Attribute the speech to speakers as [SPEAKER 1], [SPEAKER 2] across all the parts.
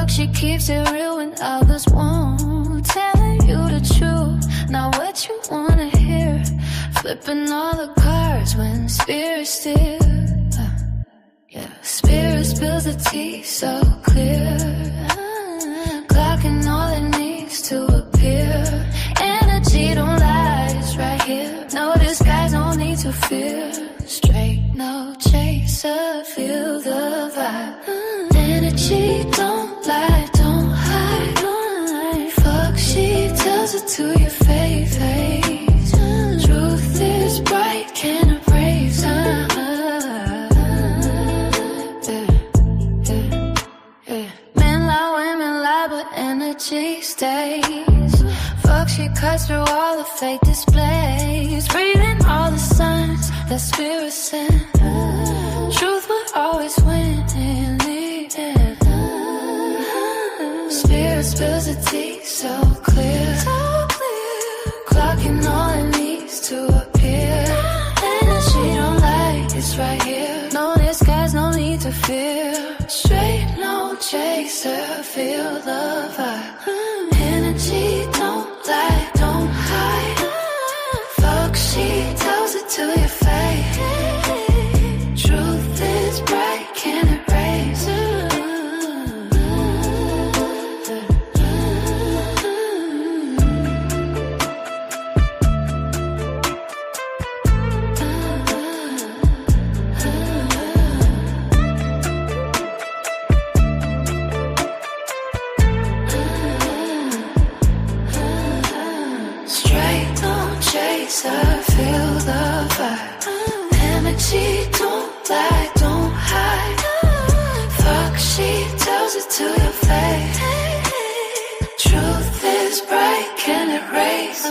[SPEAKER 1] Foxxy keeps it real when others won't. Telling you the truth, not what you wanna hear. Flipping all the cards when spirit still. Yeah, spirit spills the tea so clear. Clocking all it needs to appear. Energy don't lie, it's right here. No disguise, no need to fear. Straight, no chaser, feel the vibe. Energy don't lie, don't hide. Foxxy tells it to your face. Truth is bright, can't erase. Men lie, women lie, but energy stays. Foxxy cuts through all the fake displays. Reading all the signs that spirit sent. Truth will always win in the end. Spirit spills the tea so clear. Clocking all it needs to appear. Energy don't lie, it's right here. No disguise, no need to fear. Straight, no chaser, feel the vibe. Energy don't lie, don't hide. Foxxy tells it to your face. Truth is bright, can't erase. Straight, no chaser, feel the vibe. Energy don't lie, don't hide. Foxxy tells it to your face. Truth is bright, can't erase.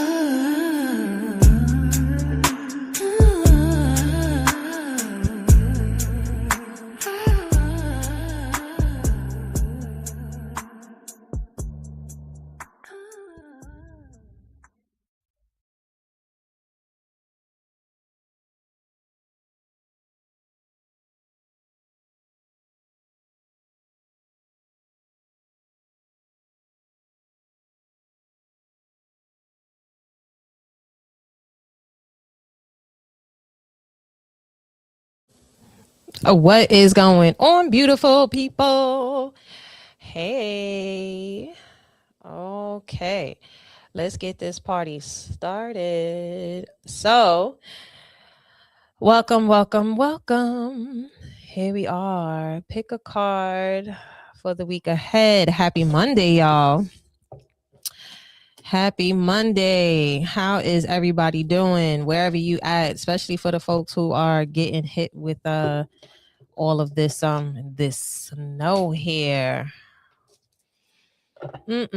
[SPEAKER 2] What is going on, beautiful people? Hey. Okay. Let's get this party started. So, welcome. Here we are. Pick a card for the week ahead. Happy Monday, y'all. Happy Monday. How is everybody doing? Wherever you at, especially for the folks who are getting hit with all of this snow here. If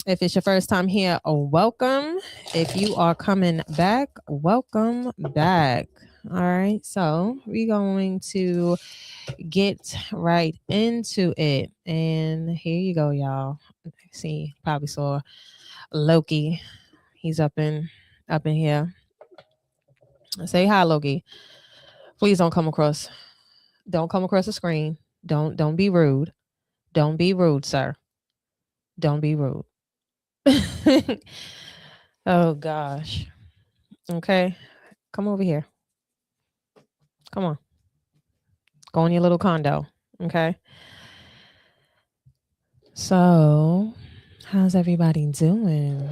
[SPEAKER 2] it's your first time here, welcome. If you are coming back, welcome back. All right, so we're going to get right into it. And here you go, y'all. See, probably saw Loki. He's up in here. Say hi, Loki. Please don't come across the screen. Don't be rude. Don't be rude, sir. Don't be rude. Oh gosh. Okay. Come over here. Come on. Go in your little condo. Okay. So, how's everybody doing?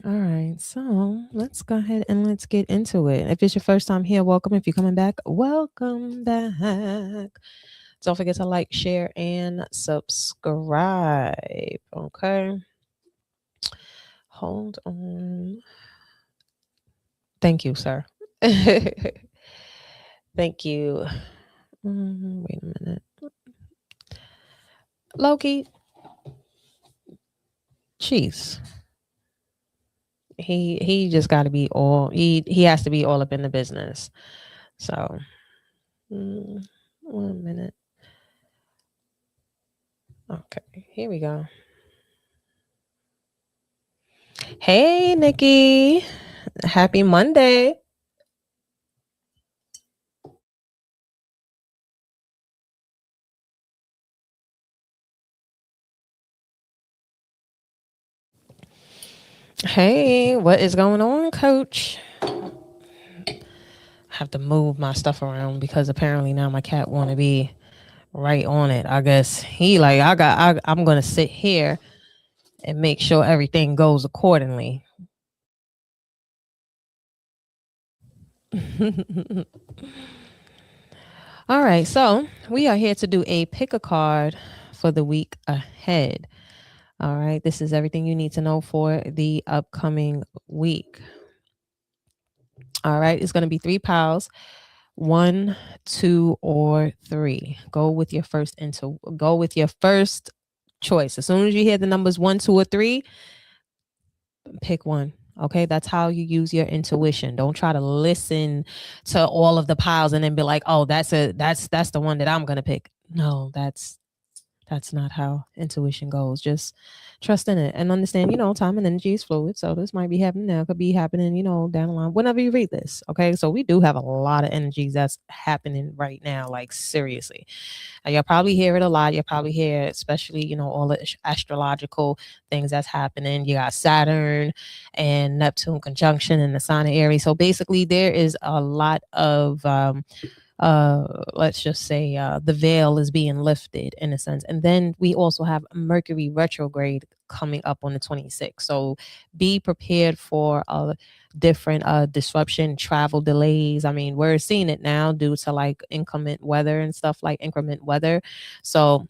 [SPEAKER 2] All right. So, let's go ahead and let's get into it. If it's your first time here, welcome. If you're coming back, welcome back. Don't forget to like, share, and subscribe. Okay. Hold on. Thank you, sir. Thank you. Wait a minute. Loki. Jeez. He just got to be all, he has to be all up in the business. So, 1 minute. Okay, here we go. Hey, Nikki. Happy Monday. Hey, what is going on, coach? I have to move my stuff around because apparently now my cat want to be right on it. I guess he like I'm going to sit here and make sure everything goes accordingly. All right, so we are here to do a pick a card for the week ahead. All right, this is everything you need to know for the upcoming week. All right, it's going to be 3 piles, 1, 2, or 3. Go with your first choice. As soon as you hear the numbers 1, 2, or 3, pick one. Okay, that's how you use your intuition. Don't try to listen to all of the piles and then be like, "Oh, that's the one that I'm gonna pick." No, that's not how intuition goes. Just trust in it and understand, time and energy is fluid. So this might be happening now, could be happening, down the line, whenever you read this. Okay. So we do have a lot of energies that's happening right now, like seriously. You'll probably hear it a lot. You'll probably hear, especially, all the astrological things that's happening. You got Saturn and Neptune conjunction in the sign of Aries. So basically, there is a lot of let's just say the veil is being lifted in a sense. And then we also have Mercury retrograde coming up on the 26th. So be prepared for different disruption, travel delays. I mean, we're seeing it now due to like inclement weather and stuff like increment weather. So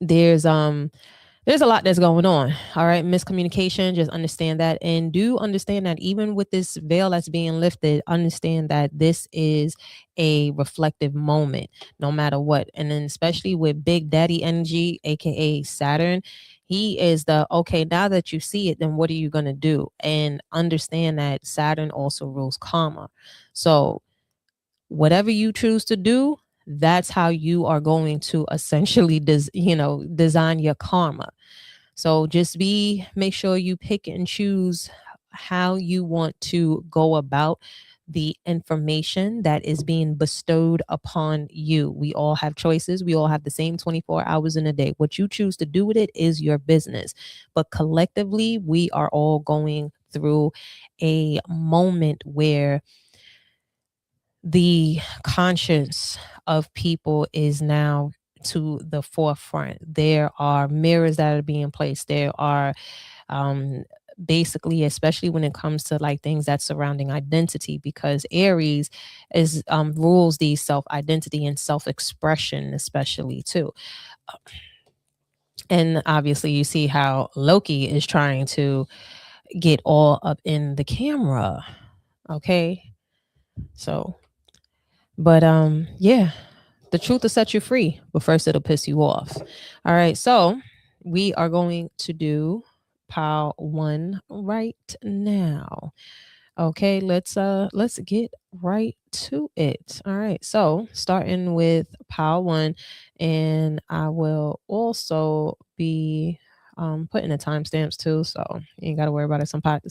[SPEAKER 2] there's a lot that's going on. All right. Miscommunication, just understand that. And do understand that even with this veil that's being lifted, understand that this is a reflective moment, no matter what. And then, especially with Big Daddy energy, AKA Saturn, he is okay, now that you see it, then what are you going to do? And understand that Saturn also rules karma. So, whatever you choose to do, that's how you are going to essentially design your karma. So just make sure you pick and choose how you want to go about the information that is being bestowed upon you. We all have choices. We all have the same 24 hours in a day. What you choose to do with it is your business. But collectively, we are all going through a moment where the conscience of people is now to the forefront. There are mirrors that are being placed. There are basically, especially when it comes to like things that surrounding identity, because Aries is rules the self-identity and self-expression, especially too. And obviously you see how Loki is trying to get all up in the camera. Okay. So, but yeah, the truth will set you free, but first it'll piss you off. All right, so we are going to do pile 1 right now. Okay, let's get right to it. All right, so starting with pile 1, and I will also be putting the timestamps too, so you ain't got to worry about it. Sometimes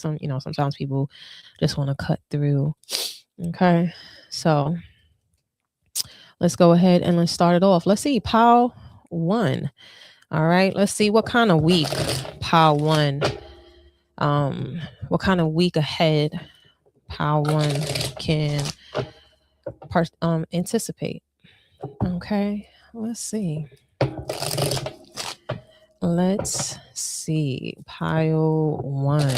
[SPEAKER 2] people just want to cut through. Okay, so let's go ahead and let's start it off. Let's see, pile 1. All right, let's see what kind of week pile 1, what kind of week ahead pile 1 can anticipate. Okay, let's see. Let's see, pile 1.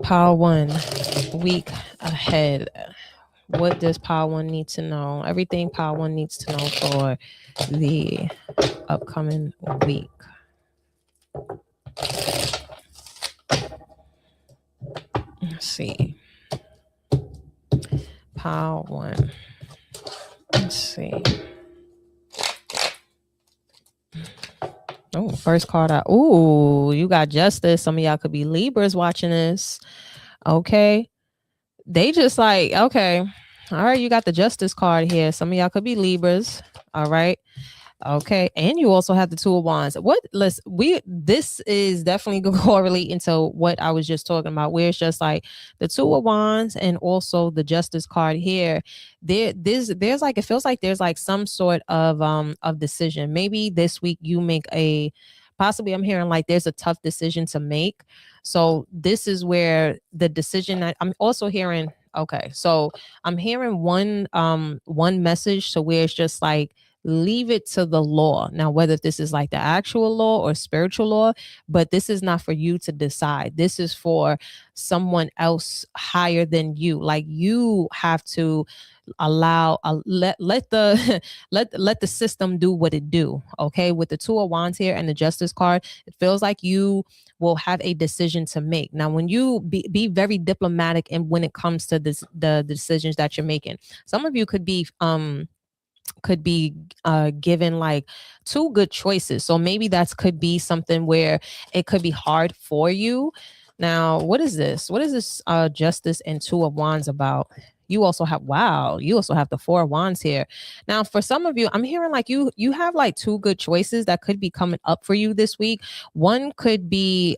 [SPEAKER 2] Pile 1, week ahead. What does pile 1 need to know? Everything pile 1 needs to know for the upcoming week. Let's see. Pile 1. Let's see. Oh, first card out. Ooh, you got justice. Some of y'all could be Libras watching this. Okay. They just like, okay. All right, you got the justice card here. Some of y'all could be Libras. All right. Okay, and you also have the Two of Wands. This is definitely going to correlate into what I was just talking about, where it's just like the Two of Wands and also the Justice card here. There's like, it feels like there's like some sort of decision. Maybe this week you make a possibly I'm hearing like there's a tough decision to make. So this is where the decision that I'm also hearing. Okay, so I'm hearing one message to where it's just like leave it to the law. Now, whether this is like the actual law or spiritual law, but this is not for you to decide. This is for someone else higher than you. Like you have to allow let the let the system do what it do. Okay, with the Two of Wands here and the Justice card, it feels like you will have a decision to make. Now, when you be very diplomatic and when it comes to this, the decisions that you're making, some of you could be given like two good choices. So maybe that could be something where it could be hard for you. Now, what is this? What is this Justice and Two of Wands about? You also have, wow, you also have the Four of Wands here. Now, for some of you, I'm hearing like you have like two good choices that could be coming up for you this week. One could be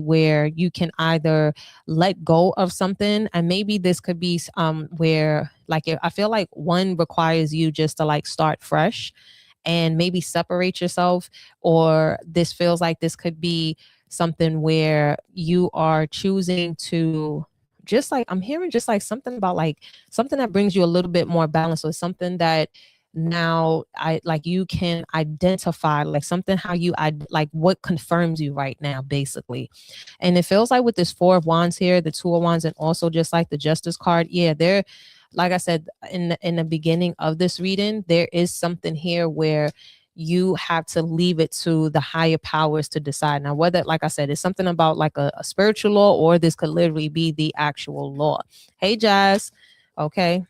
[SPEAKER 2] where you can either let go of something, and maybe this could be where like I feel like one requires you just to like start fresh and maybe separate yourself, or this feels like this could be something where you are choosing to just like, I'm hearing just like something about like something that brings you a little bit more balance, or something that now I like you can identify like something how you like what confirms you right now basically. And it feels like with this Four of Wands here, the Two of Wands, and also just like the Justice card, yeah, they're, like I said in the beginning of this reading, there is something here where you have to leave it to the higher powers to decide. Now, whether, like I said, it's something about like a spiritual law, or this could literally be the actual law. Hey, Jazz. Okay.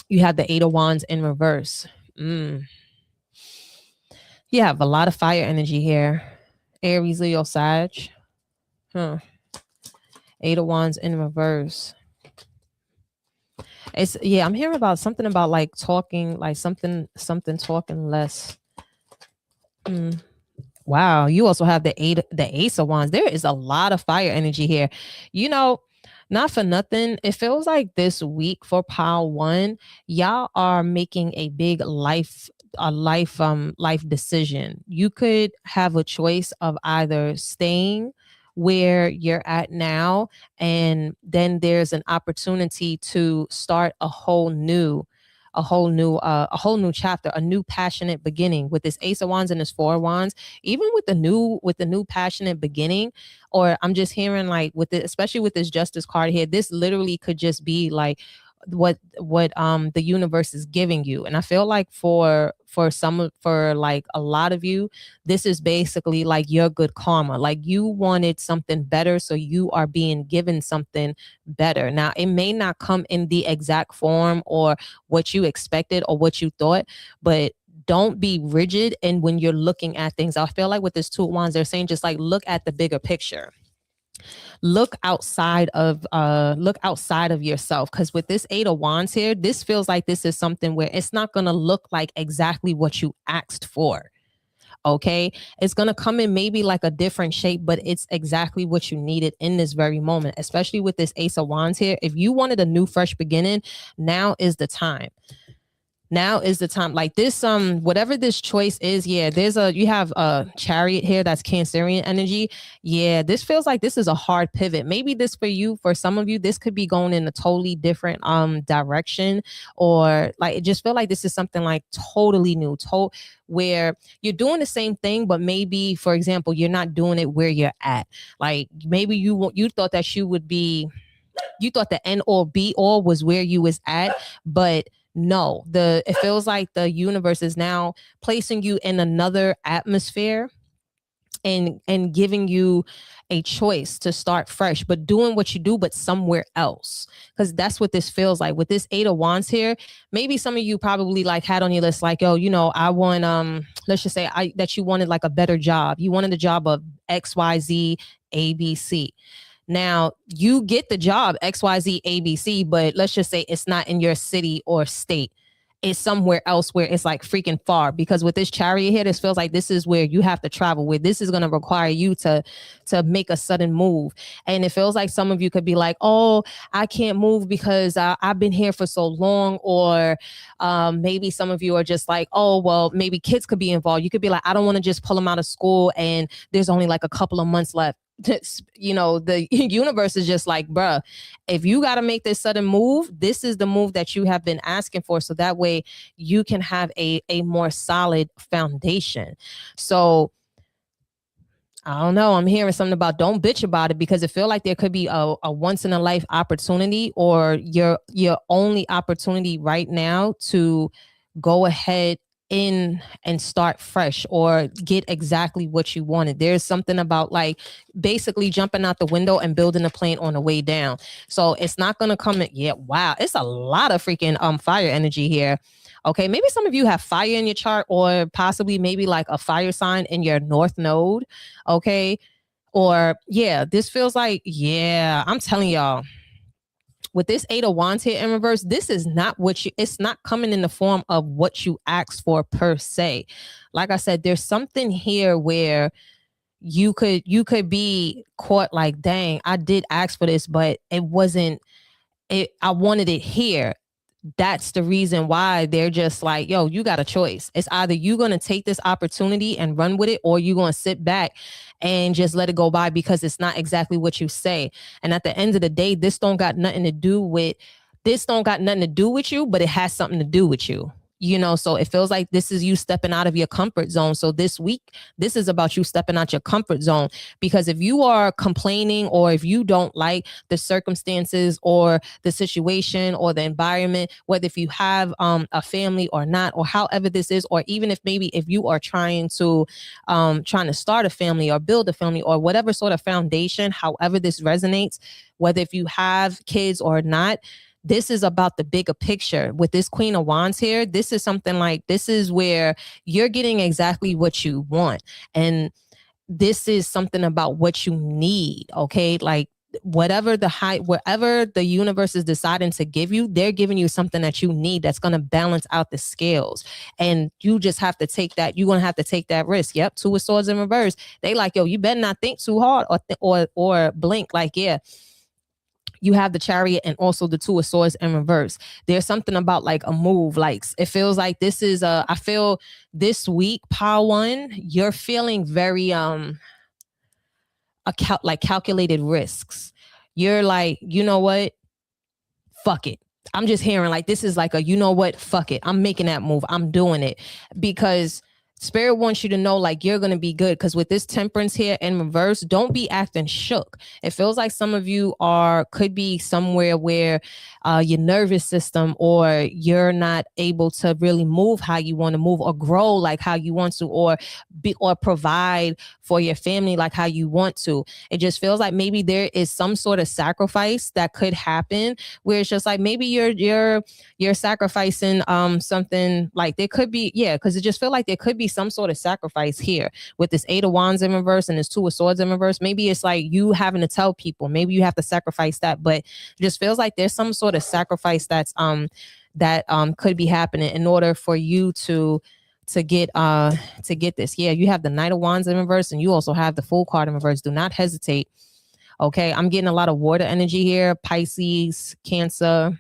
[SPEAKER 2] You have the Eight of Wands in reverse. You have a lot of fire energy here. Aries, Leo, Sag. Eight of Wands in reverse. It's, yeah, I'm hearing about something about like talking, like something talking less. Wow, you also have the Ace of Wands. There is a lot of fire energy here. You know, not for nothing, it feels like this week for Pile One, y'all are making a big life decision. You could have a choice of either staying where you're at now, and then there's an opportunity to start a whole new chapter, a new passionate beginning with this Ace of Wands and this Four of Wands. Even with the new passionate beginning, or I'm just hearing like with it, especially with this Justice card here, this literally could just be like what the universe is giving you. And I feel like for like a lot of you, this is basically like your good karma. Like you wanted something better, so you are being given something better. Now, it may not come in the exact form or what you expected or what you thought, but don't be rigid. And when you're looking at things, I feel like with this Two of Wands, they're saying just like look at the bigger picture. Look outside of yourself, because with this Eight of Wands here, this feels like this is something where it's not going to look like exactly what you asked for. Okay, it's going to come in maybe like a different shape, but it's exactly what you needed in this very moment, especially with this Ace of Wands here. If you wanted a new fresh beginning, now is the time. Now is the time. Like this, whatever this choice is, yeah, you have a Chariot here, that's Cancerian energy. Yeah, this feels like this is a hard pivot. Maybe this for some of you, this could be going in a totally different direction, or like it just feel like this is something like totally new, where you're doing the same thing, but maybe, for example, you're not doing it where you're at. Like maybe you thought that you thought the end all be all was where you was at, but no, it feels like the universe is now placing you in another atmosphere and giving you a choice to start fresh, but doing what you do, but somewhere else. Because that's what this feels like with this Eight of Wands here. Maybe some of you probably like had on your list like, oh, I want let's just say that you wanted like a better job. You wanted the job of XYZ ABC. Now you get the job XYZ ABC, but let's just say it's not in your city or state. is somewhere else where it's like freaking far. Because with this chariot here, this feels like this is where you have to travel, where this is going to require you to make a sudden move. And it feels like some of you could be like, oh, I can't move because I've been here for so long. Or maybe some of you are just like, oh, well, maybe kids could be involved. You could be like, I don't want to just pull them out of school and there's only like a couple of months left. You know, the universe is just like, bruh, if you got to make this sudden move, this is the move that you have been asking for. So that way you can have a more solid foundation. So I don't know. I'm hearing something about don't bitch about it, because it feel like there could be a once in a life opportunity, or your only opportunity right now to go ahead in and start fresh or get exactly what you wanted. There's something about like basically jumping out the window and building a plane on the way down. So it's not going to come in. Yeah. Wow. It's a lot of freaking fire energy here. Okay, maybe some of you have fire in your chart, or possibly maybe like a fire sign in your north node. Okay, or yeah, this feels like, yeah, I'm telling y'all, with this 8 of Wands here in reverse, this is not what you, it's not coming in the form of what you asked for per se. Like I said, there's something here where you could be caught like, dang, I did ask for this, but it wasn't it. I wanted it here. That's the reason why they're just like, yo, you got a choice. It's either you're going to take this opportunity and run with it, or you're going to sit back and just let it go by because it's not exactly what you say. And at the end of the day, this don't got nothing to do with you, but it has something to do with you. You know, so it feels like this is you stepping out of your comfort zone. So this week, this is about you stepping out your comfort zone, because if you are complaining, or if you don't like the circumstances or the situation or the environment, whether if you have a family or not, or however this is, or even if maybe if you are trying to start a family or build a family or whatever sort of foundation, however this resonates, whether if you have kids or not, this is about the bigger picture. With this Queen of Wands here, this is something like, this is where you're getting exactly what you want. And this is something about what you need, okay? Like whatever the universe is deciding to give you, they're giving you something that you need that's going to balance out the scales. And you just have to take that, you're going to have to take that risk. Yep, 2 of Swords in reverse. They like, yo, you better not think too hard or blink. Like, yeah. You have the Chariot and also the 2 of Swords in reverse. There's something about like a move. Like it feels like this is I feel this week, Power One, you're feeling very like calculated risks. You're like, you know what? Fuck it. I'm just hearing like this is like a, you know what? Fuck it. I'm making that move. I'm doing it, because Spirit wants you to know like you're going to be good. Because with this Temperance here in reverse, don't be acting shook. It feels like some of you could be somewhere where your nervous system, or you're not able to really move how you want to move, or grow like how you want to, or provide for your family like how you want to. It just feels like maybe there is some sort of sacrifice that could happen, where it's just like maybe you're sacrificing something. Like there could be, yeah, because it just feels like there could be some sort of sacrifice here with this 8 of Wands in reverse and this 2 of Swords in reverse. Maybe it's like you having to tell people, maybe you have to sacrifice that, but it just feels like there's some sort of sacrifice that's could be happening in order for you to get this. Yeah, you have the Knight of Wands in reverse, and you also have the Fool card in reverse. Do not hesitate. Okay, I'm getting a lot of water energy here. Pisces, Cancer,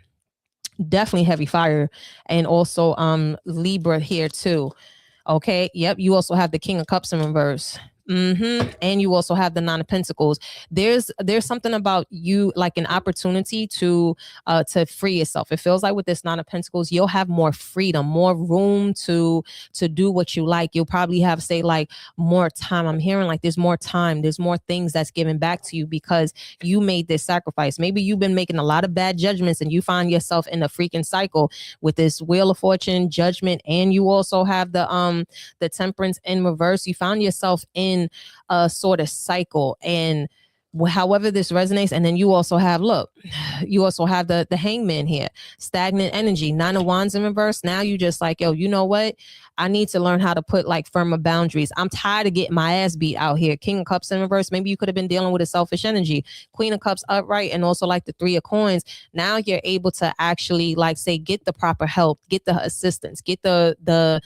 [SPEAKER 2] definitely heavy fire, and also Libra here too. Okay. Yep. You also have the King of Cups in reverse. And you also have the 9 of Pentacles. There's something about you, like an opportunity to free yourself. It feels like with this 9 of Pentacles, you'll have more freedom, more room to do what you like. You'll probably have, say, like more time. I'm hearing like there's more time. There's more things that's given back to you because you made this sacrifice. Maybe you've been making a lot of bad judgments and you find yourself in a freaking cycle with this Wheel of Fortune, Judgment, and you also have the Temperance in reverse. You found yourself in a sort of cycle, and however this resonates. And then you also have, look, you also have the hangman here, stagnant energy, 9 of Wands in reverse. Now you just like, yo, you know what? I need to learn how to put like firmer boundaries. I'm tired of getting my ass beat out here. King of Cups in reverse. Maybe you could have been dealing with a selfish energy. Queen of Cups upright, and also like the 3 of Coins. Now you're able to actually like say get the proper help, get the assistance, get the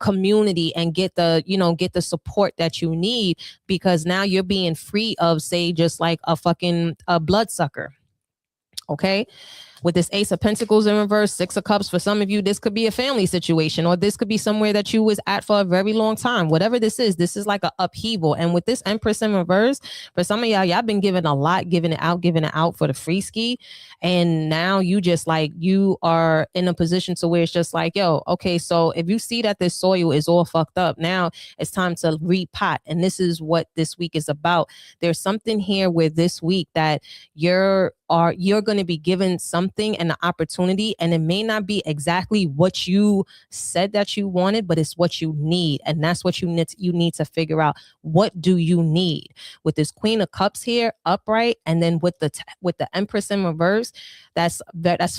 [SPEAKER 2] community, and get the, you know, get the support that you need, because now you're being free of, say, just like a fucking bloodsucker. Okay, with this Ace of Pentacles in reverse, 6 of Cups. For some of you, this could be a family situation, or this could be somewhere that you was at for a very long time. Whatever this is like an upheaval. And with this Empress in reverse, for some of y'all been giving a lot, giving it out for the free ski. And now you just like, you are in a position to where it's just like, yo, okay, so if you see that this soil is all fucked up, now it's time to repot. And this is what this week is about. There's something here with this week that you're going to be given something, and an opportunity, and it may not be exactly what you said that you wanted, but it's what you need. And that's what you need to figure out. What do you need? With this Queen of Cups here upright, and then with the Empress in reverse, that's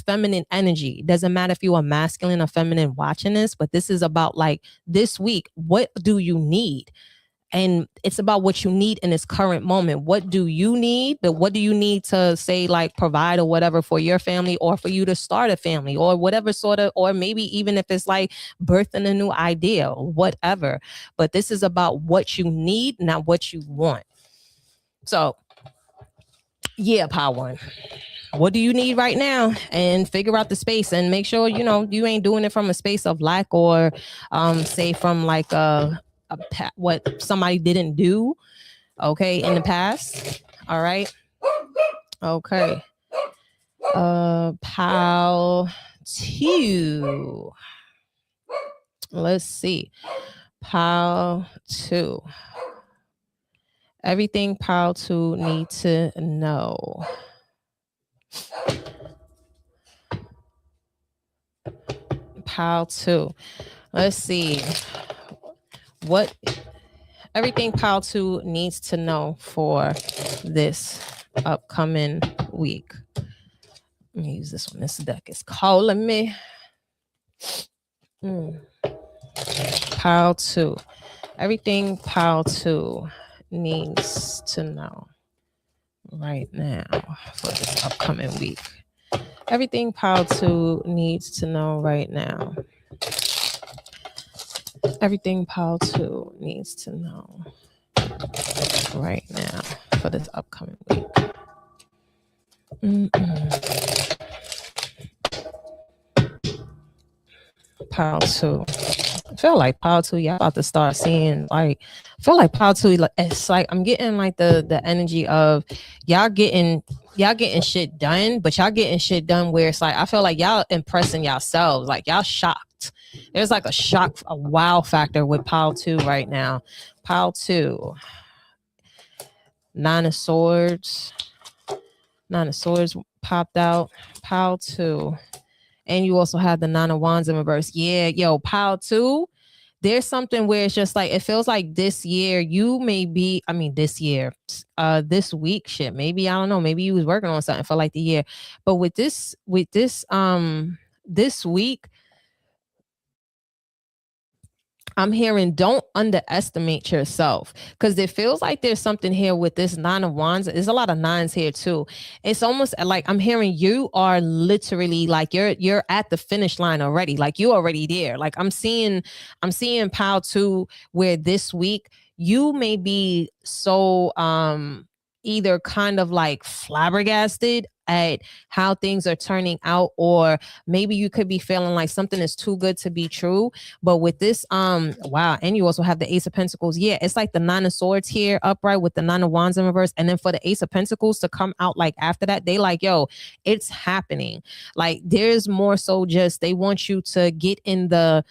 [SPEAKER 2] feminine energy. Doesn't matter if you are masculine or feminine watching this, but this is about like this week, what do you need? And it's about what you need in this current moment. What do you need? But what do you need to, say, like provide or whatever for your family, or for you to start a family, or whatever sort of, or maybe even if it's like birthing a new idea or whatever. But this is about what you need, not what you want. So yeah, Power One. What do you need right now? And figure out the space, and make sure, you know, you ain't doing it from a space of lack, or say from like what somebody didn't do, okay, in the past. All right. Okay. Pile 2. Let's see. Pile 2. Everything Pile 2 need to know. Pile 2. Let's see. What everything Pile 2 needs to know for this upcoming week. Let me use this one. This deck is calling me. Pile 2. Everything Pile 2 needs to know right now for this upcoming week. Everything Pile 2 needs to know right now. Everything Pile 2 needs to know right now for this upcoming week. Pile 2. I feel like Pile 2, y'all about to start seeing, like, I feel like Pile 2, it's like I'm getting like the energy of y'all getting shit done, but y'all getting shit done where it's like, I feel like y'all impressing yourselves, like y'all shocked. There's like a wow factor with Pile 2 right now. Pile 2. 9 of Swords. 9 of Swords popped out. Pile 2. And you also have the 9 of Wands in reverse. Yeah, yo, Pile 2. There's something where it's just like, it feels like this year you may be, this week, shit, maybe, I don't know, maybe you was working on something for like the year. But with this week, I'm hearing don't underestimate yourself, because it feels like there's something here with this 9 of Wands. There's a lot of 9s here too. It's almost like I'm hearing you are literally like you're at the finish line already. Like you're already there. Like I'm seeing Pile 2 where this week you may be so either kind of like flabbergasted at how things are turning out, or maybe you could be feeling like something is too good to be true. But with this wow, and you also have the Ace of Pentacles. Yeah, it's like the 9 of Swords here upright with the 9 of Wands in reverse, and then for the Ace of Pentacles to come out like after that, they like, yo, it's happening. Like there's more so just they want you to get in the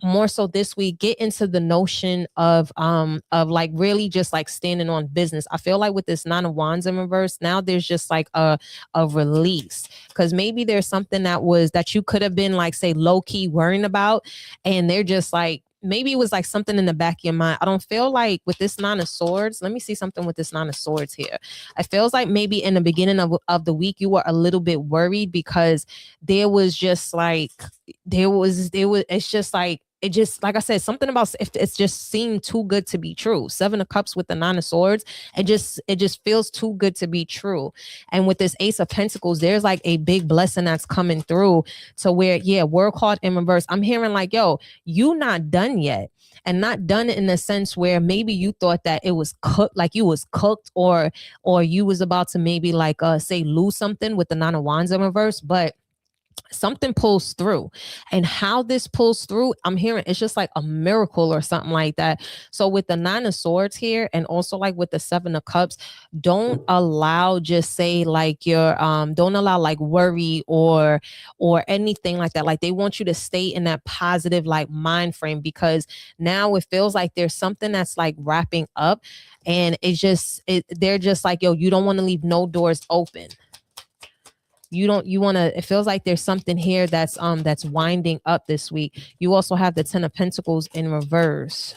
[SPEAKER 2] more so this week, get into the notion of like really just like standing on business. I feel like with this 9 of Wands in reverse, now there's just like a release, because maybe there's something that you could have been like, say, low-key worrying about, and they're just like, maybe it was like something in the back of your mind. I don't feel like with this Nine of Swords. Let me see something with this Nine of Swords here. It feels like maybe in the beginning of the week you were a little bit worried because there was just like it's just like it just, like I said, something about if it's just seemed too good to be true. Seven of Cups with the Nine of Swords, it just feels too good to be true. And with this Ace of Pentacles, there's like a big blessing that's coming through to where, yeah, work hard in reverse. I'm hearing like, yo, you not done yet. And not done in the sense where maybe you thought that it was cooked, like you was cooked, or you was about to maybe like say lose something with the Nine of Wands in reverse, but something pulls through. And how this pulls through, I'm hearing it's just like a miracle or something like that. So with the Nine of Swords here, and also like with the Seven of Cups, don't allow, just say like your don't allow like worry or anything like that. Like they want you to stay in that positive like mind frame, because now it feels like there's something that's like wrapping up, and they're just like, yo, you don't want to leave no doors open. You want to, it feels like there's something here that's winding up this week. You also have the Ten of Pentacles in reverse.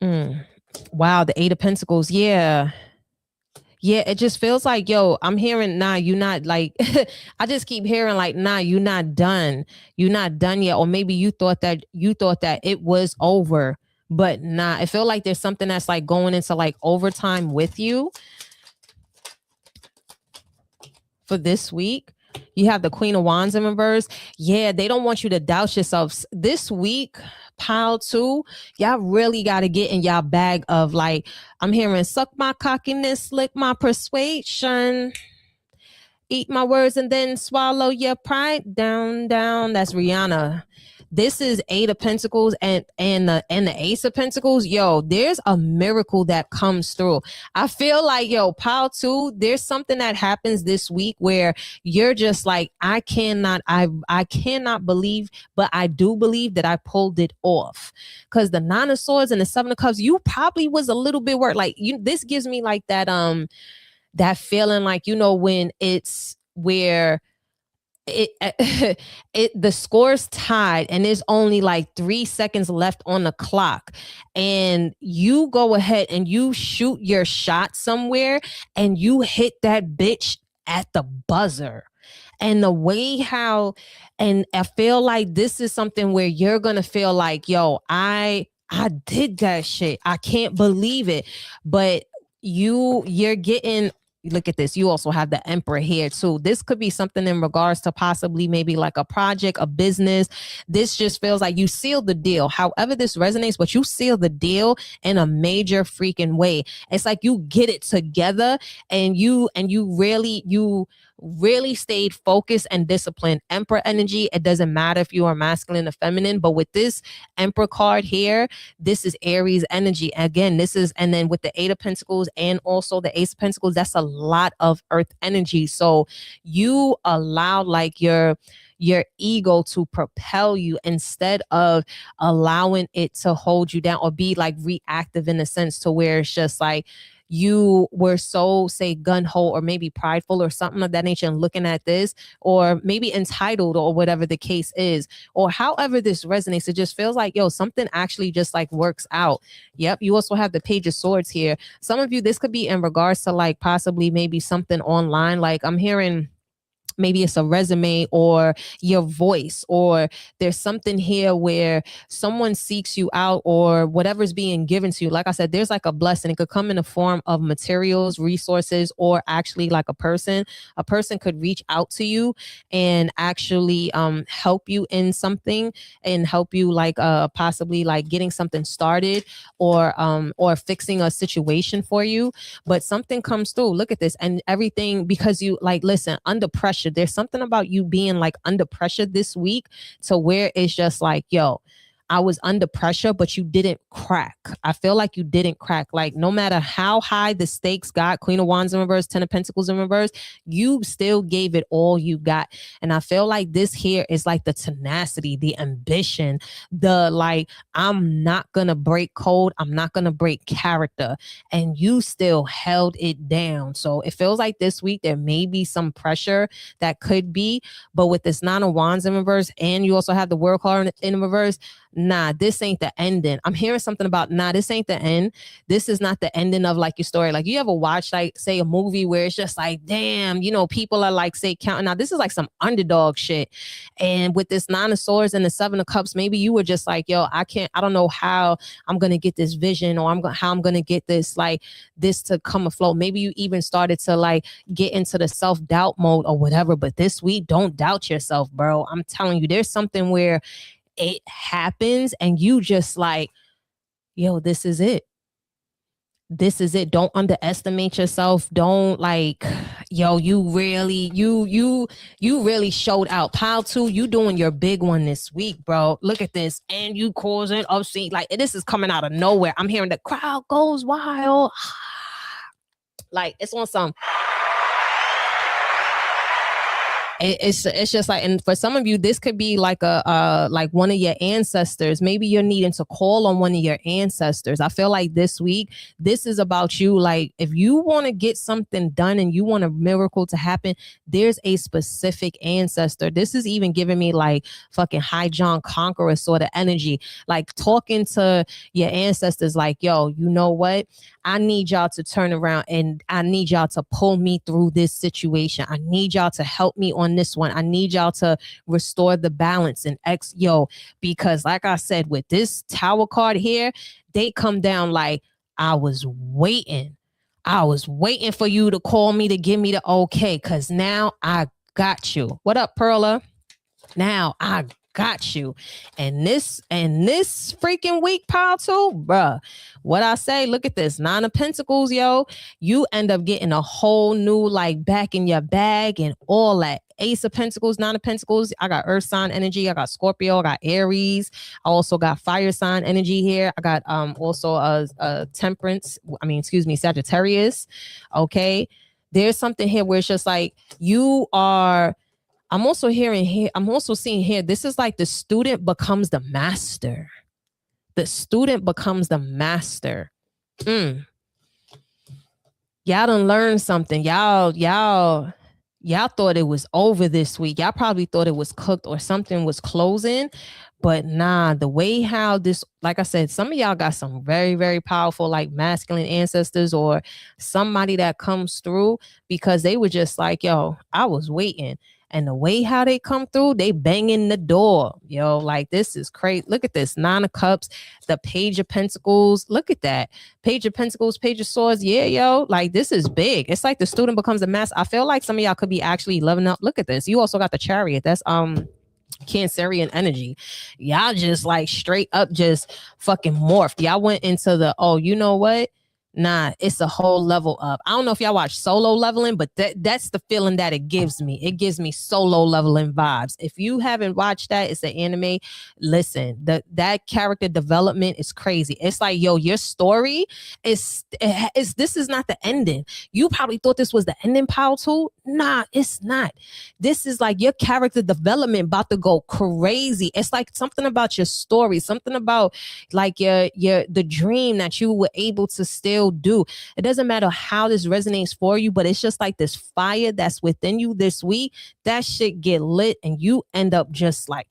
[SPEAKER 2] Wow, the Eight of Pentacles. Yeah, it just feels like, yo, I'm hearing, nah, you're not like, I just keep hearing like, nah, you're not done. You're not done yet. Or maybe you thought that it was over, but nah, I feel like there's something that's like going into like overtime with you. For this week, you have the Queen of Wands in reverse. Yeah, they don't want you to doubt yourself. This week, pile two, y'all really got to get in y'all bag of like, I'm hearing suck my cockiness, lick my persuasion, eat my words, and then swallow your pride down. That's Rihanna. This is Eight of Pentacles and the Ace of Pentacles. Yo, there's a miracle that comes through. I feel like, yo, pile two, there's something that happens this week where you're just like, I cannot believe, but I do believe that I pulled it off. Because the Nine of Swords and the Seven of Cups, you probably was a little bit worried. Like, this gives me like that that feeling like, you know, when it's where the score's tied and there's only like 3 seconds left on the clock, and you go ahead and you shoot your shot somewhere and you hit that bitch at the buzzer. And the way how, and I feel like this is something where you're gonna feel like, yo, I did that shit, I can't believe it. But you're getting, look at this, you also have the Emperor here too. This could be something in regards to possibly maybe like a project, a business. This just feels like you sealed the deal. However this resonates, but you seal the deal in a major freaking way. It's like you get it together, and you really stayed focused and disciplined. Emperor energy, it doesn't matter if you are masculine or feminine, but with this Emperor card here, this is Aries energy. Again, this is, and then with the Eight of Pentacles and also the Ace of Pentacles, that's a lot of earth energy. So you allow like your ego to propel you instead of allowing it to hold you down or be like reactive in a sense to where it's just like you were so, say, gun-ho or maybe prideful or something of that nature, and looking at this, or maybe entitled, or whatever the case is, or however this resonates, it just feels like, yo, something actually just like works out. Yep. You also have the Page of Swords here. Some of you, this could be in regards to like possibly maybe something online. Like I'm hearing, maybe it's a resume or your voice, or there's something here where someone seeks you out or whatever's being given to you. Like I said, there's like a blessing. It could come in the form of materials, resources, or actually like a person could reach out to you and actually help you in something and help you like possibly like getting something started or fixing a situation for you. But something comes through. Look at this, and everything, because you like, listen, under pressure, there's something about you being like under pressure this week to where it's just like, yo, I was under pressure, but you didn't crack. I feel like you didn't crack. Like no matter how high the stakes got, Queen of Wands in reverse, 10 of Pentacles in reverse, you still gave it all you got. And I feel like this here is like the tenacity, the ambition, the like, I'm not going to break code. I'm not going to break character. And you still held it down. So it feels like this week there may be some pressure that could be, but with this 9 of Wands in reverse, and you also have the World card in reverse, nah, this ain't the ending. I'm hearing something about, nah, this ain't the end. This is not the ending of like your story. Like you ever watch like say a movie where it's just like, damn, you know, people are like say counting. Now this is like some underdog shit. And with this 9 of Swords and the 7 of Cups, maybe you were just like, yo, I don't know how I'm going to get this vision, or how I'm going to get this, like this to come afloat. Maybe you even started to like get into the self-doubt mode or whatever. But this week, don't doubt yourself, bro. I'm telling you, there's something where it happens and you just like, yo, this is it. This is it. Don't underestimate yourself. Don't like, yo, you really showed out. Pile 2, you doing your big one this week, bro. Look at this. And you causing obscene. Like this is coming out of nowhere. I'm hearing the crowd goes wild. Like it's on some. It's just like, and for some of you, this could be like like one of your ancestors. Maybe you're needing to call on one of your ancestors. I feel like this week, this is about you. Like if you want to get something done and you want a miracle to happen, there's a specific ancestor. This is even giving me like fucking High John Conqueror sort of energy, like talking to your ancestors like, yo, you know what? I need y'all to turn around and I need y'all to pull me through this situation. I need y'all to help me on this one. I need y'all to restore the balance and because like I said, with this Tower card here, they come down like, I was waiting for you to call me to give me the okay, because now I got you. What up, Perla? Now I got you. And this freaking week, Pile 2, bruh, what I say, look at this 9 of Pentacles, yo. You end up getting a whole new like back in your bag and all that. Ace of Pentacles, 9 of Pentacles. I got Earth sign energy. I got Scorpio. I got Aries. I also got fire sign energy here. I got also a Temperance. Sagittarius. Okay. There's something here where it's just like you are. I'm also seeing here, this is like the student becomes the master. The student becomes the master. Y'all done learned something. Y'all thought it was over this week. Y'all probably thought it was cooked or something was closing. But nah, the way how this, like I said, some of y'all got some very, very powerful, like masculine ancestors or somebody that comes through because they were just like, yo, I was waiting. And the way how they come through, they banging the door. Yo, like this is crazy. Look at this 9 of Cups, the Page of Pentacles. Look at that. Page of Pentacles, Page of Swords. Yeah, yo, like this is big. It's like the student becomes a master. I feel like some of y'all could be actually loving up. Look at this. You also got the Chariot. That's Cancerian energy. Y'all just like straight up just fucking morphed. Y'all went into the, oh, you know what? Nah, it's a whole level up. I don't know if y'all watch Solo Leveling, but that's the feeling that it gives me. It gives me Solo Leveling vibes. If you haven't watched that, it's an anime. Listen, that character development is crazy. It's like, yo, your story is this is not the ending. You probably thought this was the ending, Pile 2. Nah, it's not. This is like your character development about to go crazy. It's like something about your story, something about like the dream that you were able to still do. It doesn't matter how this resonates for you, but it's just like this fire that's within you this week. That shit get lit and you end up just like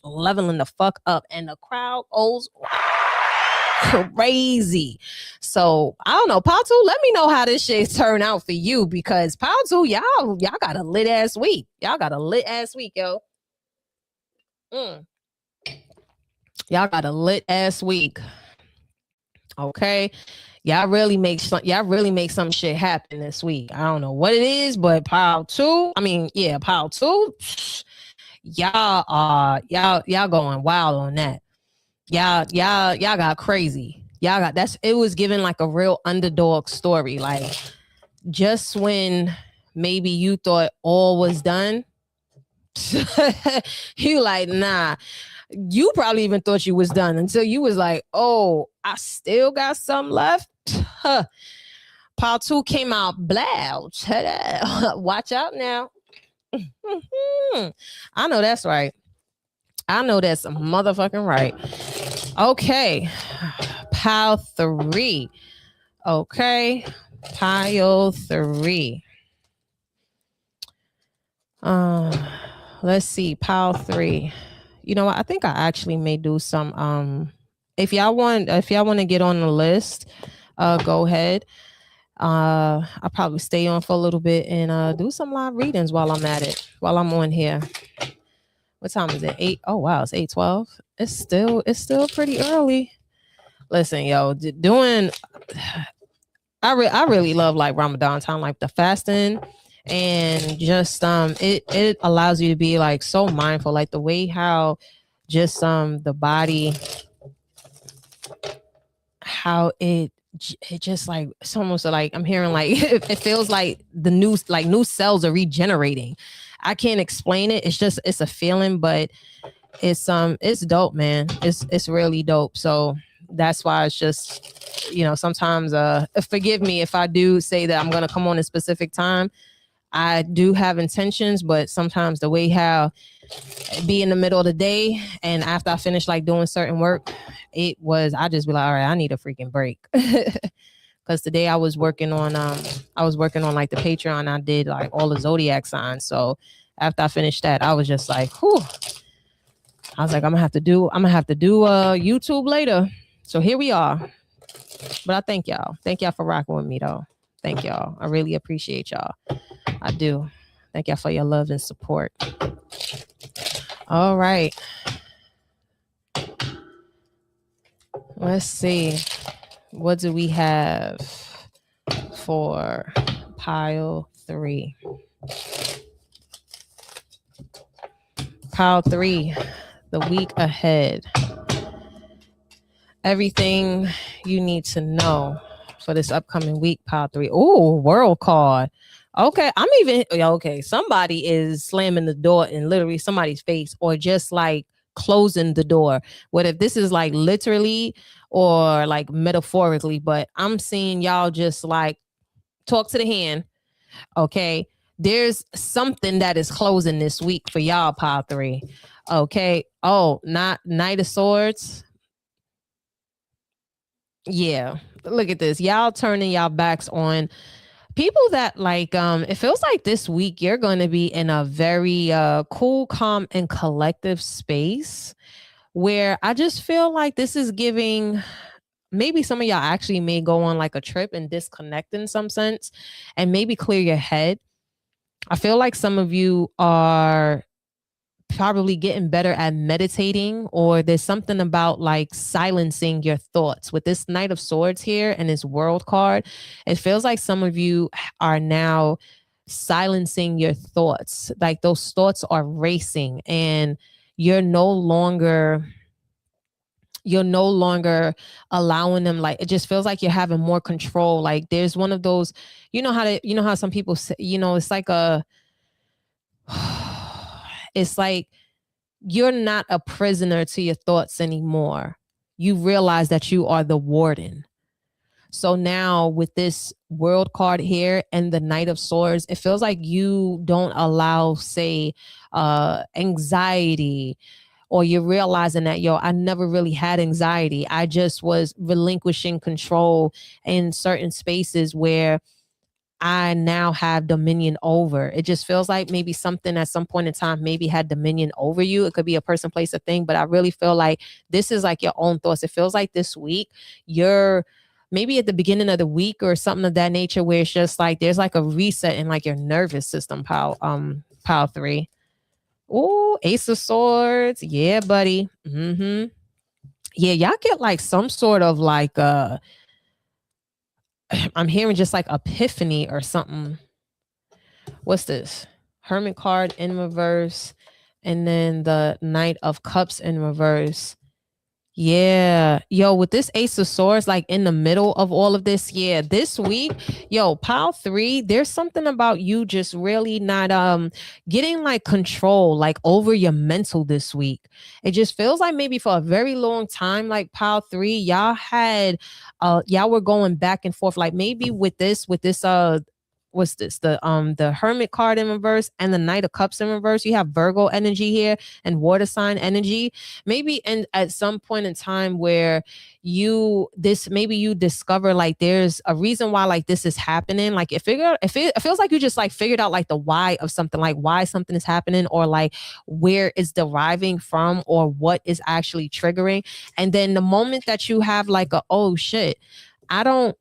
[SPEAKER 2] leveling the fuck up and the crowd goes crazy. So I don't know, Pile 2, let me know how this shit turn out for you, because Pile 2, y'all got a lit ass week. Y'all got a lit ass week, yo. Y'all got a lit ass week. Okay, y'all really make some shit happen this week. I don't know what it is, but Pile 2, y'all going wild on that. Y'all got crazy. Y'all got it was given like a real underdog story. Like just when maybe you thought all was done, you like, nah. You probably even thought you was done until you was like, oh, I still got some left. Huh. Pile 2 came out blow. Watch out now. I know that's right. I know that's motherfucking right. Okay. Pile 3. Okay. Pile 3. Let's see. Pile 3. You know what? I think I actually may do some if y'all want to get on the list, go ahead. I'll probably stay on for a little bit and do some live readings while I'm at it, while I'm on here. What time is it? 8. Oh wow, it's 8:12. It's still pretty early. Listen, yo, doing I really love like Ramadan time, like the fasting, and just it allows you to be like so mindful, like the way how just the body, how it just like it's almost like I'm hearing like it feels like the new cells are regenerating. I can't explain it. It's a feeling, but it's dope, man. It's really dope. So that's why it's just, sometimes forgive me if I do say that I'm gonna come on a specific time. I do have intentions, but sometimes the way how be in the middle of the day and after I finish like doing certain work, I just be like, all right, I need a freaking break. Because today I was working on like the Patreon. I did like all the zodiac signs. So after I finished that, I was just like, whew. I was like, I'm gonna have to do YouTube later. So here we are. But I thank y'all. Thank y'all for rocking with me though. Thank y'all. I really appreciate y'all. I do. Thank y'all for your love and support. All right. Let's see. What do we have for pile 3? Pile 3, the week ahead. Everything you need to know for this upcoming week, pile 3. Oh, world card. Okay, somebody is slamming the door in literally somebody's face or just like closing the door. What if this is like literally or like metaphorically, but I'm seeing y'all just like talk to the hand. Okay, there's something that is closing this week for y'all, pile 3. Okay. Oh, not Knight of Swords. Yeah, look at this. Y'all turning y'all backs on people that like it feels like this week you're going to be in a very cool, calm, and collective space where I just feel like this is giving, maybe some of y'all actually may go on like a trip and disconnect in some sense and maybe clear your head. I feel like some of you are probably getting better at meditating, or there's something about like silencing your thoughts with this Knight of Swords here and this World card. It feels like some of you are now silencing your thoughts, like those thoughts are racing and you're no longer allowing them. Like it just feels like you're having more control. Like there's one of those, how some people say, it's like it's like you're not a prisoner to your thoughts anymore. You realize that you are the warden. So now with this World card here and the Knight of Swords, it feels like you don't allow, say, anxiety, or you're realizing that, I never really had anxiety. I just was relinquishing control in certain spaces where I now have dominion over. It just feels like maybe something at some point in time maybe had dominion over you. It could be a person, place, a thing, but I really feel like this is like your own thoughts. It feels like this week you're maybe at the beginning of the week or something of that nature where it's just like there's like a reset in like your nervous system, pile 3. Oh, Ace of Swords. Yeah, buddy. Yeah, y'all get like some sort of like I'm hearing just like epiphany or something. What's this? Hermit card in reverse, and then the Knight of Cups in reverse. Yeah. Yo, with this Ace of Swords, like in the middle of all of this, yeah, this week, yo, pile three, there's something about you just really not getting like control like over your mental this week. It just feels like maybe for a very long time, like pile three, y'all were going back and forth. Like maybe with this what's this? The Hermit card in reverse and the Knight of Cups in reverse. You have Virgo energy here and water sign energy maybe and at some point in time where maybe you discover like there's a reason why like this is happening, like it feels like you just like figured out like the why of something, like why something is happening or like where it's deriving from or what is actually triggering. And then the moment that you have like a oh shit, i don't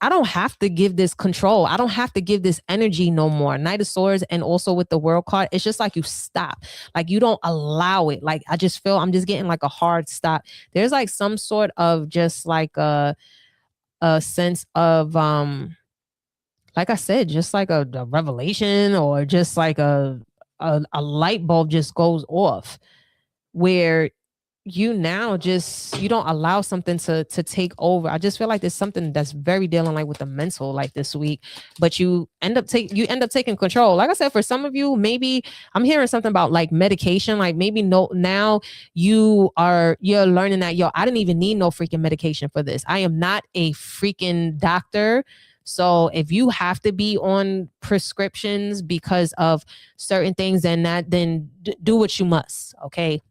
[SPEAKER 2] I don't have to give this control. I don't have to give this energy no more. Knight of Swords and also with the World card, it's just like you stop. Like you don't allow it. Like I just feel I'm just getting like a hard stop. There's like some sort of just like a sense of like I said, just like a revelation or just like a light bulb just goes off where you now just you don't allow something to take over. I just feel like there's something that's very dealing like with the mental like this week, but you end up taking control. Like I said, for some of you, maybe I'm hearing something about like medication, like maybe no now you're learning that yo, I didn't even need no freaking medication for this. I am not a freaking doctor. So if you have to be on prescriptions because of certain things, then do what you must. Okay,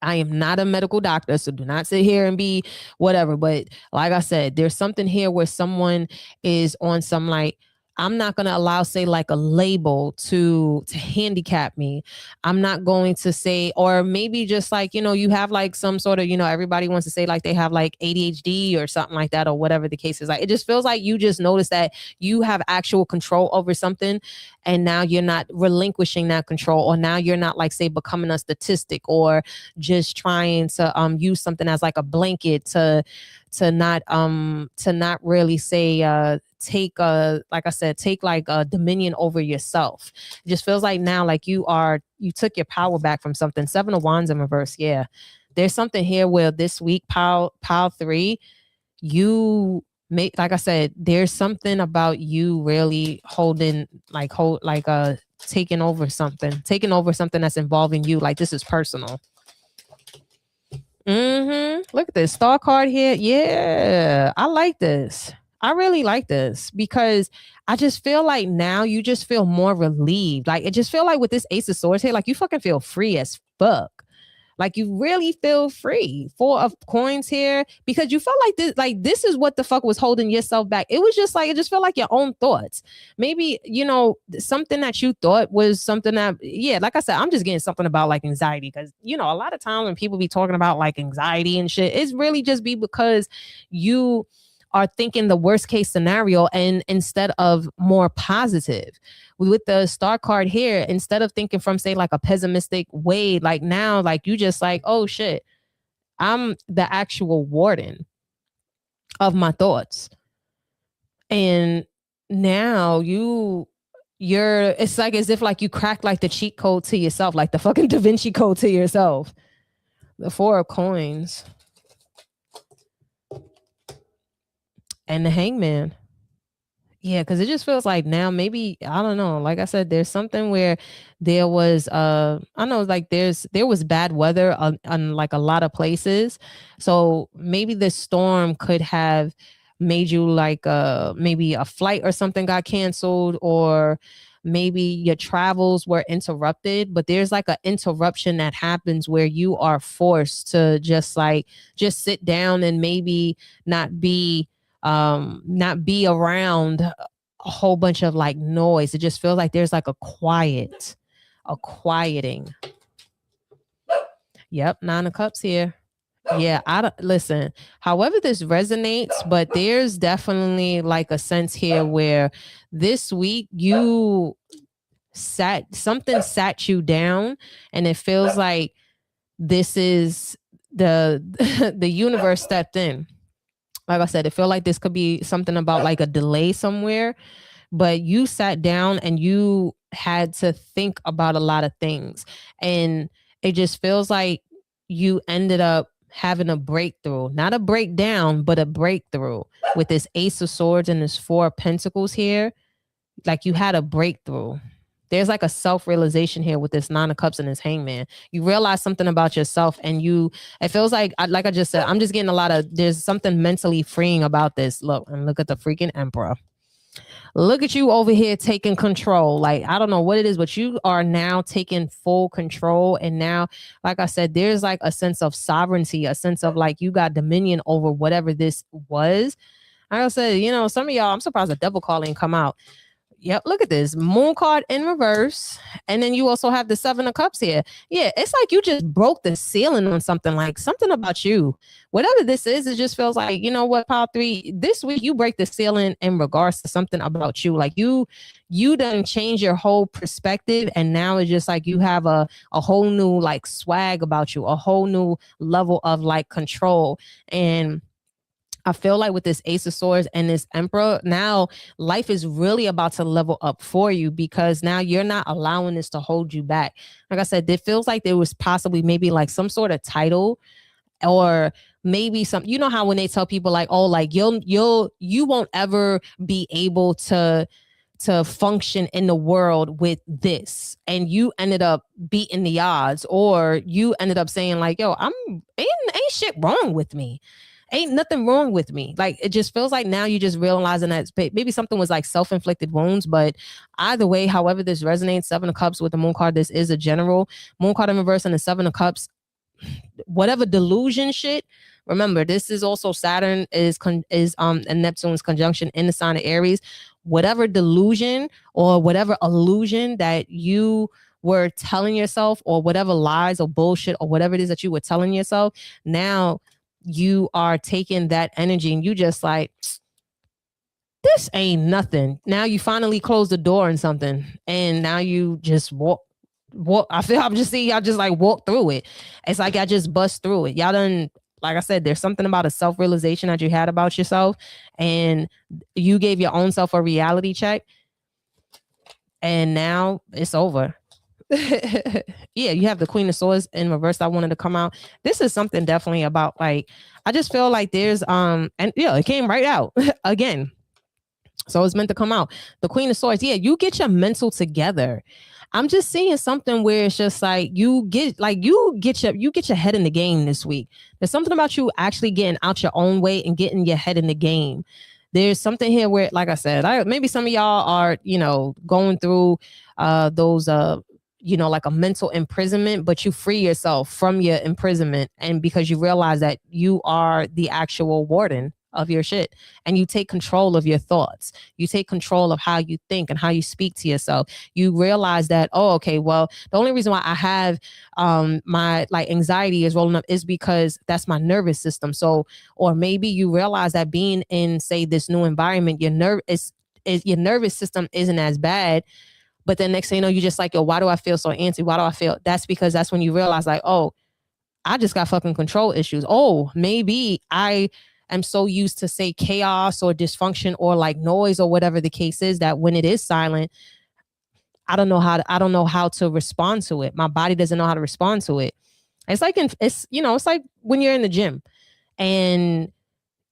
[SPEAKER 2] I am not a medical doctor, so do not sit here and be whatever. But like I said, there's something here where someone is on some like, I'm not going to allow, say, like a label to handicap me. I'm not going to say, or maybe just like, you have like some sort of, everybody wants to say like they have like ADHD or something like that, or whatever the case is. Like, it just feels like you just notice that you have actual control over something. And now you're not relinquishing that control, or now you're not like, say, becoming a statistic or just trying to use something as like a blanket to not really say take like I said, take like a dominion over yourself. It just feels like now like you took your power back from something. Seven of Wands in reverse. Yeah, there's something here where this week pile three, you make, like I said, there's something about you really taking over something that's involving you, like this is personal. Look at this star card here. Yeah, I like this. I really like this because I just feel like now you just feel more relieved. Like it just feel like with this Ace of Swords here, like you fucking feel free as fuck. Like you really feel free. Four of Coins here because you felt like this is what the fuck was holding yourself back. It was just like it just felt like your own thoughts. Maybe something that you thought was something that like I said, I'm just getting something about like anxiety because a lot of times when people be talking about like anxiety and shit, it's really just be because you are thinking the worst case scenario and instead of more positive. With the star card here, instead of thinking from say like a pessimistic way, like now like you just like, oh shit, I'm the actual warden of my thoughts. And now it's like as if like you cracked like the cheat code to yourself, like the fucking Da Vinci code to yourself. The Four of Coins and the Hangman. Yeah, because it just feels like now maybe I don't know. Like I said, there's something where there was I know like there was bad weather on like a lot of places. So maybe this storm could have made you like maybe a flight or something got canceled, or maybe your travels were interrupted. But there's like an interruption that happens where you are forced to just sit down and maybe not be around a whole bunch of like noise. It just feels like there's like a quieting. Yep, Nine of Cups here. Yeah, I don't listen. However, this resonates, but there's definitely like a sense here where this week something sat you down, and it feels like this is the universe stepped in. Like I said, it felt like this could be something about like a delay somewhere, but you sat down and you had to think about a lot of things. And it just feels like you ended up having a breakthrough, not a breakdown, but a breakthrough with this Ace of Swords and this Four of Pentacles here. Like you had a breakthrough. There's like a self-realization here with this Nine of Cups and this Hangman. You realize something about yourself, and it feels like I just said, I'm just getting there's something mentally freeing about this. Look at the freaking Emperor. Look at you over here taking control. Like, I don't know what it is, but you are now taking full control. And now, like I said, there's like a sense of sovereignty, a sense of like you got dominion over whatever this was. Like I said, some of y'all, I'm surprised the devil card ain't come out. Yep, look at this Moon card in reverse, and then you also have the Seven of Cups here. Yeah, it's like you just broke the ceiling on something, like something about you. Whatever this is, it just feels like, you know what, Power 3, this week you break the ceiling in regards to something about you. Like you done change your whole perspective, and now it's just like you have a whole new like swag about you, a whole new level of like control. And I feel like with this Ace of Swords and this Emperor, now life is really about to level up for you, because now you're not allowing this to hold you back. Like I said, it feels like there was possibly maybe like some sort of title, or maybe some, how when they tell people like, oh, like you won't ever be able to function in the world with this, and you ended up beating the odds, or you ended up saying like, yo, ain't shit wrong with me. Ain't nothing wrong with me. Like, it just feels like now you just realizing that maybe something was like self-inflicted wounds. But either way, however this resonates, Seven of Cups with the Moon card, this is a general. Moon card in reverse and the Seven of Cups, whatever delusion shit. Remember, this is also Saturn and Neptune's conjunction in the sign of Aries. Whatever delusion or whatever illusion that you were telling yourself, or whatever lies or bullshit or whatever it is that you were telling yourself, now you are taking that energy and you just like, this ain't nothing. Now you finally close the door on something, and now you just walk. I feel I'm just seeing y'all just like walk through it. It's like I just bust through it. Y'all done, like I said, there's something about a self-realization that you had about yourself, and you gave your own self a reality check, and now it's over. Yeah, you have the Queen of Swords in reverse. I wanted to come out. This is something definitely about like, I just feel like there's and yeah, it came right out again. So it's meant to come out. The Queen of Swords. Yeah, you get your mental together. I'm just seeing something where it's just like you get your head in the game this week. There's something about you actually getting out your own way and getting your head in the game. There's something here where, like I said, maybe some of y'all are, going through those like a mental imprisonment, but you free yourself from your imprisonment, and because you realize that you are the actual warden of your shit, and you take control of your thoughts, you take control of how you think and how you speak to yourself. You realize that, oh, okay, well, the only reason why I have my like anxiety is rolling up is because that's my nervous system. So, or maybe you realize that being in, say, this new environment, your nervous system isn't as bad. But then next thing you know, you just like, yo, why do I feel so antsy? Why do I feel? That's because that's when you realize like, oh, I just got fucking control issues. Oh, maybe I am so used to, say, chaos or dysfunction or like noise or whatever the case is, that when it is silent, I don't know how to respond to it. My body doesn't know how to respond to it. It's like it's like when you're in the gym, and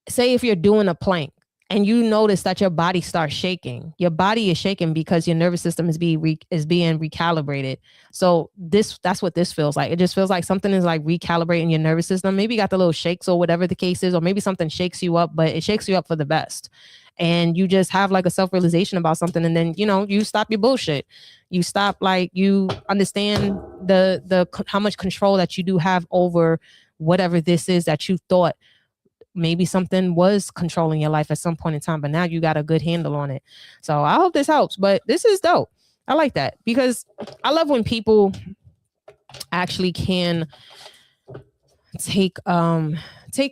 [SPEAKER 2] say if you're doing a plank, and you notice that your body starts shaking. Your body is shaking because your nervous system is being recalibrated. So that's what this feels like. It just feels like something is like recalibrating your nervous system. Maybe you got the little shakes or whatever the case is, or maybe something shakes you up, but it shakes you up for the best. And you just have like a self-realization about something, and then you stop your bullshit. You stop, like, you understand the how much control that you do have over whatever this is that you thought maybe something was controlling your life at some point in time, but now you got a good handle on it. So I hope this helps, but this is dope. I like that, because I love when people actually can take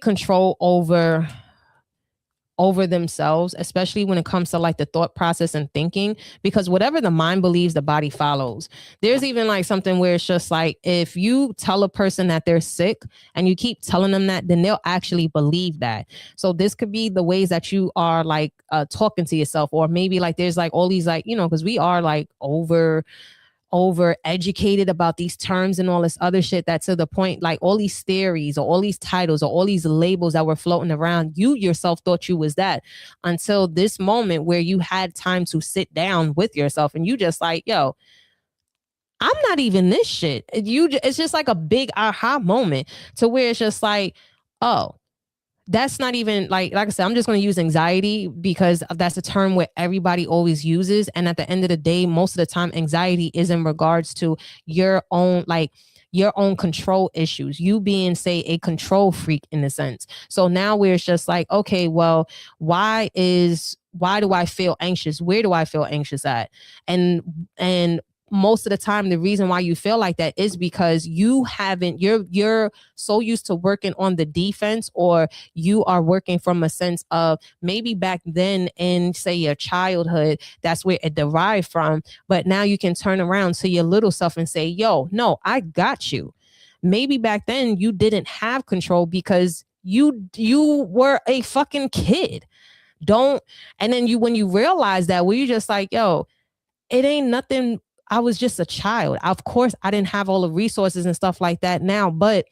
[SPEAKER 2] control over themselves, especially when it comes to like the thought process and thinking, because whatever the mind believes, the body follows. There's even like something where it's just like, if you tell a person that they're sick and you keep telling them that, then they'll actually believe that. So this could be the ways that you are like talking to yourself, or maybe like there's like all these like, because we are like over educated about these terms and all this other shit, that to the point, like all these theories or all these titles or all these labels that were floating around, you yourself thought you was that, until this moment where you had time to sit down with yourself and you just like, yo, I'm not even this shit. It's just like a big aha moment to where it's just like, oh, that's not even like I said, I'm just going to use anxiety because that's a term where everybody always uses. And at the end of the day, most of the time, anxiety is in regards to your own, like your own control issues, you being, say, a control freak in a sense. So now where it's just like, okay, well, why do I feel anxious? Where do I feel anxious at? And most of the time, the reason why you feel like that is because you're so used to working on the defense, or you are working from a sense of maybe back then in, say, your childhood, that's where it derived from. But now you can turn around to your little self and say, yo, no, I got you. Maybe back then you didn't have control because you were a fucking kid. And then when you realize that, where you just like, yo, it ain't nothing. I was just a child. Of course, I didn't have all the resources and stuff like that now, but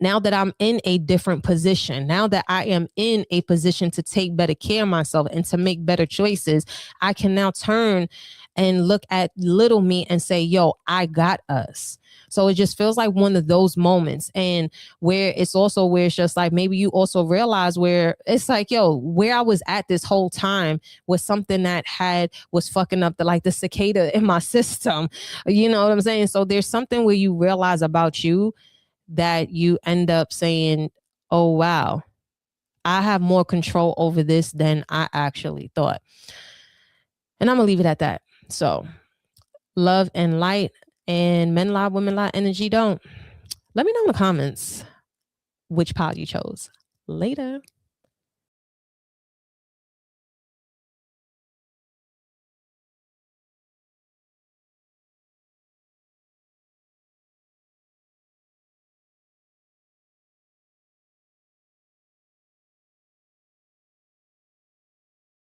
[SPEAKER 2] now that I'm in a different position, now that I am in a position to take better care of myself and to make better choices, I can now turn and look at little me and say, yo, I got us. So it just feels like one of those moments. And where it's just like, maybe you also realize where it's like, yo, where I was at this whole time was something that was fucking up the cicada in my system. You know what I'm saying? So there's something where you realize about you that you end up saying, oh, wow, I have more control over this than I actually thought. And I'm going to leave it at that. So love and light, and men lie, women lie, energy don't. Let me know in the comments which pile you chose. Later.